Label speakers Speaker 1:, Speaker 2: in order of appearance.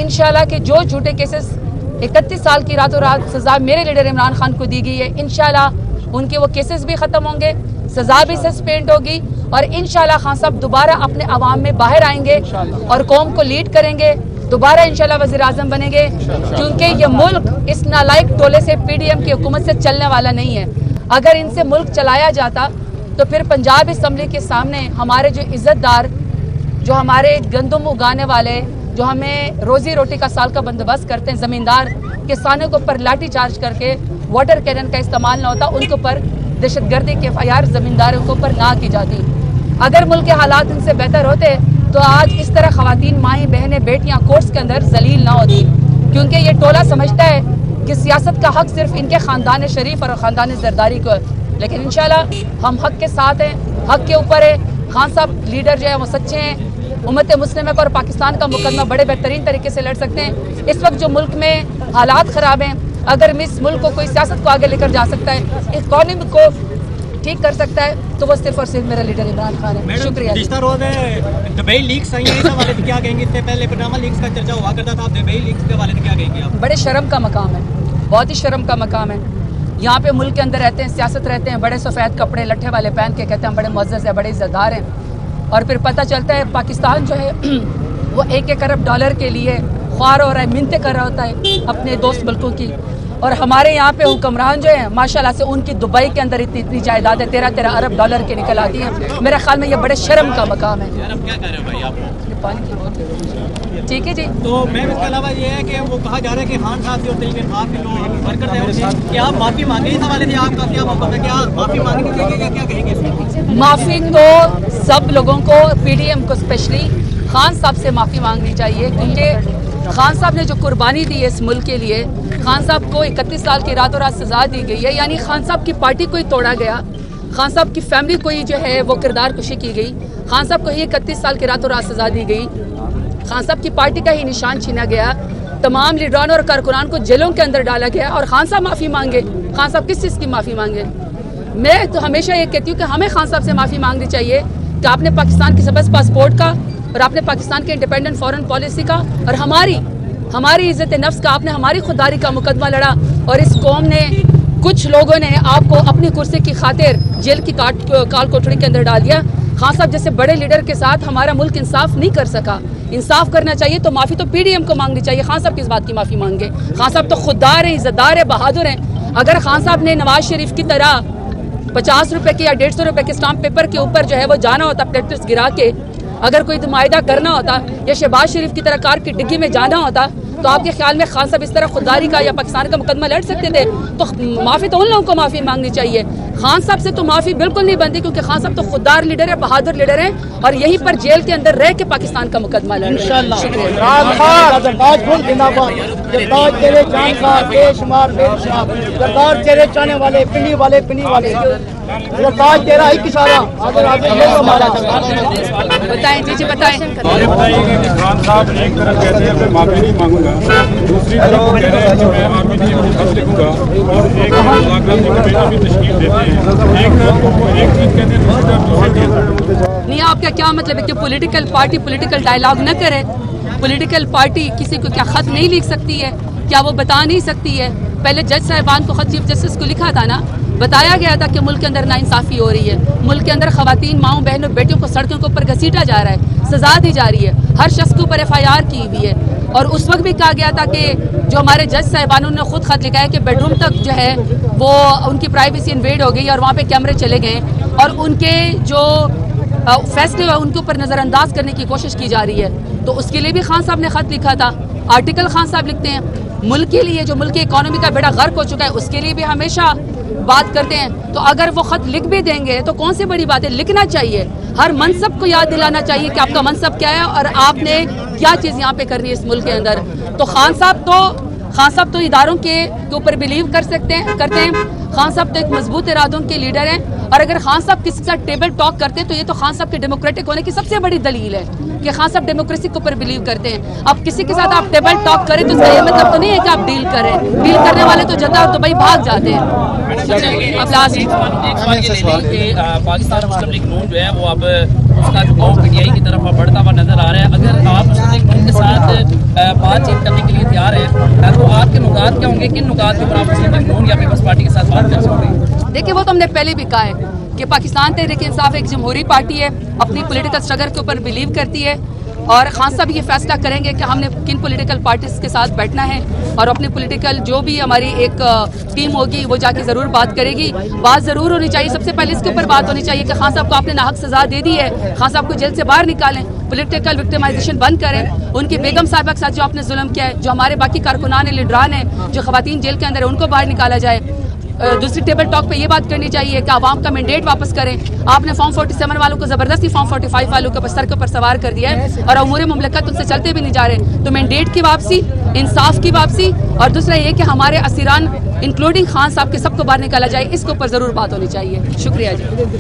Speaker 1: इंशाल्लाह कि जो झूठे केसेस 31 साल की रातों रात सजा मेरे लीडर इमरान खान को दी गई है, इंशाल्लाह उनके वो केसेस भी ख़त्म होंगे, सजा भी सस्पेंड होगी और इंशाल्लाह खान साहब दोबारा अपने अवाम में बाहर आएंगे और कौम को लीड करेंगे, दोबारा इंशाल्लाह वज़ीर आज़म बनेंगे। क्योंकि ये मुल्क इस नालायक टोले से PDM की हुकूमत से चलने वाला नहीं है। अगर इनसे मुल्क चलाया जाता तो फिर पंजाब असम्बली के सामने हमारे जो इज़्ज़तदार, जो हमारे गंदम उगाने वाले, जो हमें रोज़ी रोटी का साल का बंदोबस्त करते हैं, ज़मींदार किसानों के ऊपर लाठी चार्ज करके वाटर कैनन का इस्तेमाल ना होता, उनके ऊपर दहशतगर्दी के FIR ज़मींदारों के ऊपर ना की जाती। अगर मुल्क के हालात इनसे बेहतर होते तो आज इस तरह ख़वातीन, माएँ, बहनें, बेटियाँ कोर्ट्स के अंदर जलील ना होती। क्योंकि ये टोला समझता है कि सियासत का हक सिर्फ इनके ख़ानदान शरीफ और ख़ानदान जरदारी को है। लेकिन इंशाल्लाह हम हक के साथ हैं, हक के ऊपर है। खान साहब लीडर जो है वो सच्चे हैं। उम्मत मुस्लिम और पाकिस्तान का मुकदमा बड़े बेहतरीन तरीके से लड़ सकते हैं। इस वक्त जो मुल्क में हालात ख़राब हैं, अगर इस मुल्क को कोई सियासत को आगे लेकर जा सकता है, इकॉनमी को ठीक कर सकता है, तो वो सिर्फ और सिर्फ मेरा लीडर इमरान खान है। शुक्रिया।
Speaker 2: दुबई लीक्स आई हैं, इस हवाले से क्या कहेंगे? इससे पहले पनामा लीक्स का चर्चा हुआ करता था, दुबई लीक्स के हवाले से क्या कहेंगे आप?
Speaker 1: बड़े शर्म का मकाम है, बहुत ही शर्म का मकाम है। यहाँ पे मुल्क के अंदर रहते हैं, सियासत रहते हैं, बड़े सफ़ेद कपड़े लट्ठे वाले पहन के कहते हैं हम बड़े मुअज़्ज़ज़ हैं, बड़े इज़्ज़तदार हैं, और फिर पता चलता है पाकिस्तान जो है वो $1 अरब के लिए ख्वार हो रहा है, मिन्नतें कर रहा होता है अपने दोस्त मुल्कों की। और हमारे यहाँ पे हुक्मरान जो है माशाल्लाह से उनकी दुबई के अंदर इतनी जायदाद है, $13 अरब के निकल आती है। मेरे ख्याल में ये बड़े शर्म का मकाम है।
Speaker 2: क्या कर रहे हो भाई आप?
Speaker 1: ठीक है जी।
Speaker 2: तो मैम इसके अलावा ये है कि वो कहा जा रहा है कि खान साहब जो तरीके आपके लोग वर्कर हैं, क्या आप माफ़ी मांगे? इस हवाले से आपका क्या मौक़िफ़ है? क्या माफ़ी मांगनी चाहिए या क्या कहेंगे?
Speaker 1: माफ़ी तो सब लोगों को, PDM को स्पेशली खान साहब से माफ़ी मांगनी चाहिए, क्योंकि खान साहब ने जो कुर्बानी दी है इस मुल्क के लिए, खान साहब को 31 साल की रातों रात सज़ा दी गई है। यानी खान साहब की पार्टी को ही तोड़ा गया, खान साहब की फैमिली को ही जो है वो किरदार कुशी की गई, खान साहब को ही 31 साल की रातों रात सज़ा दी गई, खान साहब की पार्टी का ही निशान छीना गया, तमाम लीडरान और कारकुनान को जेलों के अंदर डाला गया, और खान साहब माफ़ी मांगे। खान साहब किस चीज़ की माफ़ी मांगे? मैं तो हमेशा ये कहती हूँ कि हमें खान साहब से माफ़ी मांगनी चाहिए कि आपने पाकिस्तान की सबस पासपोर्ट का और आपने पाकिस्तान के इंडिपेंडेंट फॉरेन पॉलिसी का और हमारी इज़्ज़त नफ्स का, आपने हमारी खुददारी का मुकदमा लड़ा, और इस कौम ने, कुछ लोगों ने आपको अपनी कुर्सी की खातिर जेल की काल कोठरी के अंदर डाल दिया। खान साहब जैसे बड़े लीडर के साथ हमारा मुल्क इंसाफ नहीं कर सका। इंसाफ करना चाहिए तो माफ़ी तो PDM को मांगनी चाहिए। खान साहब किस बात की माफ़ी मांगे? खान साहब तो खुददार हैं, इज़्ज़तदार है, बहादुर हैं। अगर खान साहब ने नवाज शरीफ की तरह 50 रुपये के या 150 रुपये के स्टाम्प पेपर के ऊपर जो है वो जाना होता, प्लेटलेट्स गिरा के, अगर कोई मुआहिदा करना होता या शहबाज शरीफ की तरह कार की डिग्गी में जाना होता, तो आपके ख्याल में खान साहब इस तरह खुददारी का या पाकिस्तान का मुकदमा लड़ सकते थे? तो माफ़ी तो उन लोगों को माफ़ी मांगनी चाहिए, खान साहब से तो माफ़ी बिल्कुल नहीं बनती, क्योंकि खान साहब तो खुददार लीडर है, बहादुर लीडर है, और यहीं पर जेल के अंदर रह के पाकिस्तान का मुकदमा लड़ रहे हैं। बताएं जी, बताएं।
Speaker 3: खान साहब एक तरफ कहते हैं मैं माफी नहीं मांगूंगा, दूसरी तरफ कह रहे हैं कि मैं आर्मी की खत लिखूंगा, और एक मुलाकात की कमेटी भी तश्कील देते हैं। एक चीज कहते हैं, दूसरी तरफ दूसरी चीज
Speaker 1: नहीं। आपका क्या मतलब है कि पॉलिटिकल पार्टी पॉलिटिकल डायलॉग न करे? पॉलिटिकल पार्टी किसी को क्या खत नहीं लिख सकती है? क्या वो बता नहीं सकती है? पहले जज साहिबान को खत चीफ जस्टिस को लिखा था ना, बताया गया था कि मुल्क के अंदर नाइंसाफ़ी हो रही है, मुल्क के अंदर ख़वातीन, माओं, बहनों, बेटियों को सड़कों के ऊपर घसीटा जा रहा है, सज़ा दी जा रही है, हर शख्स के ऊपर FIR की हुई है। और उस वक्त भी कहा गया था कि जो हमारे जज साहिबानों ने खुद खत लिखा है कि बेडरूम तक जो है वो उनकी प्राइवेसी इन्वेड हो गई और वहाँ पे कैमरे चले गए, और उनके जो फैसले हुए उनके ऊपर नज़रअंदाज करने की कोशिश की जा रही है। तो उसके लिए भी खान साहब ने खत लिखा था, आर्टिकल खान साहब लिखते हैं। मुल्क के लिए, जो मुल्क की इकॉनमी का बेड़ा गर्क हो चुका है, उसके लिए भी हमेशा बात करते हैं। तो अगर वो खत लिख भी देंगे तो कौन सी बड़ी बात है? लिखना चाहिए। हर मनसब को याद दिलाना चाहिए कि आपका मनसब क्या है और आपने क्या चीज़ यहाँ पे करनी है इस मुल्क के अंदर। तो खान साहब तो इदारों के ऊपर बिलीव करते हैं। खान साहब तो एक मजबूत इरादों के लीडर हैं, और अगर खान साहब किसी के साथ टेबल टॉक करते हैं तो ये तो खान साहब के डेमोक्रेटिक होने की सबसे बड़ी दलील है कि खान साहब डेमोक्रेसी के ऊपर बिलीव करते हैं। अब किसी के साथ आप टेबल टॉक करें तो इसका ये मतलब तो नहीं है कि आप डील करें। डील करने वाले तो जनता और दुबई भाग जाते हैं। अब लास्ट
Speaker 4: पाकिस्तान मुस्लिम लीग नून जो है वो अब उसका झुकाव पीटीआई की तरफ बढ़ता हुआ नजर आ रहा है। अगर आप मुस्लिम लीग के साथ बातचीत करने के लिए तैयार हैं तो आपके नुकात क्या होंगे, किन नुकात के ऊपर आप मुस्लिम लीग नून या पीपल्स पार्टी के साथ बात कर सकते हैं?
Speaker 1: देखिए, वो तो हमने पहले भी कहा है कि पाकिस्तान तहरीक इंसाफ एक जमहूरी पार्टी है, अपनी पॉलिटिकल स्ट्रगल के ऊपर बिलीव करती है और खान साहब ये फैसला करेंगे कि हमने किन पॉलिटिकल पार्टीज के साथ बैठना है और अपनी पॉलिटिकल जो भी हमारी एक टीम होगी वो जाके ज़रूर बात करेगी। बात ज़रूर होनी चाहिए, सबसे पहले इसके ऊपर बात होनी चाहिए कि खान साहब को आपने नाहक सज़ा दे दी है, खान साहब को जेल से बाहर निकालें, पॉलिटिकल विक्टिमाइजेशन बंद करें, उनकी बेगम साहिबा के साथ जो आपने जुल्म किया है, जो हमारे बाकी कारकुनान है, लीडरान है, जो खवातीन जेल के अंदर है, उनको बाहर निकाला जाए। दूसरी टेबल टॉक पे ये बात करनी चाहिए कि आवाम का मैंडेट वापस करें। आपने फॉर्म 47 वालों को ज़बरदस्ती फॉर्म 45 वालों के सर के ऊपर सवार कर दिया है और उमूर मुमलकत उनसे चलते भी नहीं जा रहे। तो मैंडेट की वापसी, इंसाफ की वापसी और दूसरा ये कि हमारे असीरान इंक्लूडिंग खान साहब के सबको बाहर निकाला जाए, इसके ऊपर ज़रूर बात होनी चाहिए। शुक्रिया जी।